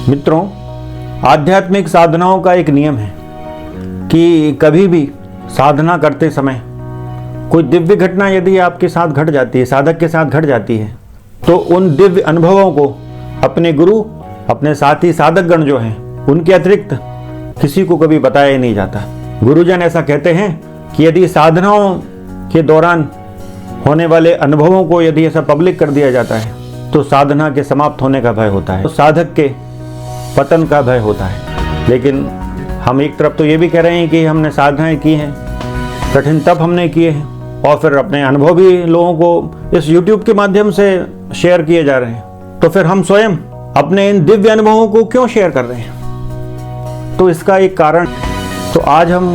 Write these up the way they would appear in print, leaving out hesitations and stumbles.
मित्रों, आध्यात्मिक साधनाओं का एक नियम है कि कभी भी साधना करते समय कोई दिव्य घटना यदि आपके साथ घट जाती है, साधक के साथ घट जाती है, तो उन दिव्य अनुभवों को अपने गुरु, अपने साथी साधकगण जो हैं, उनके अतिरिक्त किसी को कभी बताया ही नहीं जाता। गुरुजन ऐसा कहते हैं कि यदि साधनाओं के दौरान होने वाले अनुभवों को यदि ऐसा पब्लिक कर दिया जाता है तो साधना के समाप्त होने का भय होता है, तो साधक के पतन का भय होता है। लेकिन हम एक तरफ तो ये भी कह रहे हैं कि हमने साधनाएं की हैं, कठिन तप हमने किए हैं, और फिर अपने अनुभव भी लोगों को इस YouTube के माध्यम से शेयर किए जा रहे हैं, तो फिर हम स्वयं अपने इन दिव्य अनुभवों को क्यों शेयर कर रहे हैं? तो इसका एक कारण, तो आज हम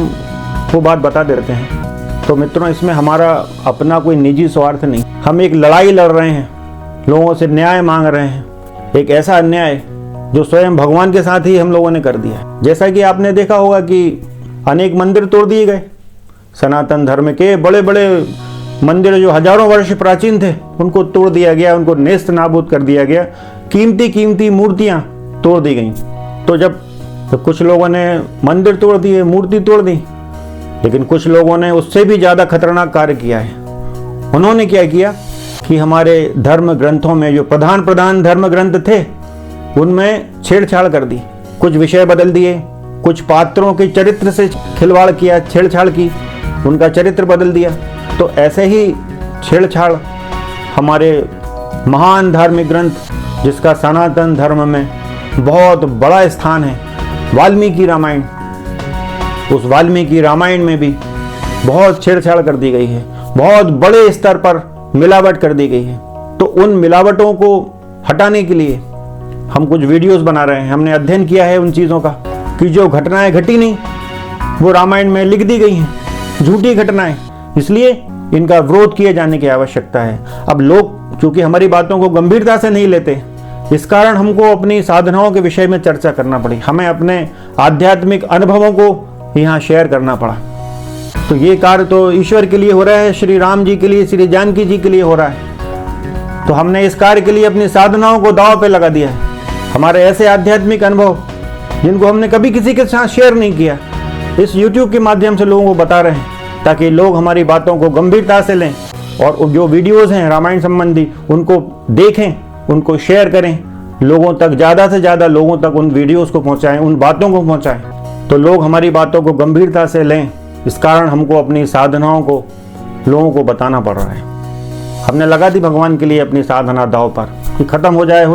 वो बात बता देते हैं। तो मित्रों, इसमें हमारा अपना कोई निजी स्वार्थ नहीं, हम एक लड़ाई लड़ रहे हैं, लोगों से न्याय मांग रहे हैं, एक ऐसा अन्याय जो स्वयं भगवान के साथ ही हम लोगों ने कर दिया है। जैसा कि आपने देखा होगा कि अनेक मंदिर तोड़ दिए गए, सनातन धर्म के बड़े बड़े मंदिर जो हजारों वर्ष प्राचीन थे उनको तोड़ दिया गया, उनको नेस्त नाबूद कर दिया गया, कीमती मूर्तियां तोड़ दी गई। तो जब कुछ लोगों ने मंदिर तोड़ दिए, मूर्ति तोड़ दी, लेकिन कुछ लोगों ने उससे भी ज़्यादा खतरनाक कार्य किया है। उन्होंने क्या किया कि हमारे धर्म ग्रंथों में जो प्रधान धर्म ग्रंथ थे उनमें छेड़छाड़ कर दी, कुछ विषय बदल दिए, कुछ पात्रों के चरित्र से खिलवाड़ किया, छेड़छाड़ की, उनका चरित्र बदल दिया। तो ऐसे ही छेड़छाड़ हमारे महान धार्मिक ग्रंथ जिसका सनातन धर्म में बहुत बड़ा स्थान है, वाल्मीकि रामायण, उस वाल्मीकि रामायण में भी बहुत छेड़छाड़ कर दी गई है, बहुत बड़े स्तर पर मिलावट कर दी गई है। तो उन मिलावटों को हटाने के लिए हम कुछ वीडियोस बना रहे हैं। हमने अध्ययन किया है उन चीज़ों का कि जो घटनाएं घटी नहीं वो रामायण में लिख दी गई हैं, झूठी घटनाएं, इसलिए इनका विरोध किए जाने की आवश्यकता है। अब लोग चूंकि हमारी बातों को गंभीरता से नहीं लेते, इस कारण हमको अपनी साधनाओं के विषय में चर्चा करना पड़ी, हमें अपने आध्यात्मिक अनुभवों को यहाँ शेयर करना पड़ा। तो ये कार्य तो ईश्वर के लिए हो रहा है, श्री राम जी के लिए, श्री जानकी जी के लिए हो रहा है। तो हमने इस कार्य के लिए अपनी साधनाओं को दांव पे लगा दिया है। हमारे ऐसे आध्यात्मिक अनुभव जिनको हमने कभी किसी के साथ शेयर नहीं किया, इस YouTube के माध्यम से लोगों को बता रहे हैं, ताकि लोग हमारी बातों को गंभीरता से लें और जो वीडियोस हैं रामायण संबंधी उनको देखें, उनको शेयर करें, लोगों तक, ज़्यादा से ज़्यादा लोगों तक उन वीडियोस को पहुंचाएं, उन बातों को पहुंचाएं, तो लोग हमारी बातों को गंभीरता से लें। इस कारण हमको अपनी साधनाओं को लोगों को बताना पड़ रहा है। हमने लगा दी भगवान के लिए अपनी साधना दांव पर कि खत्म हो जाए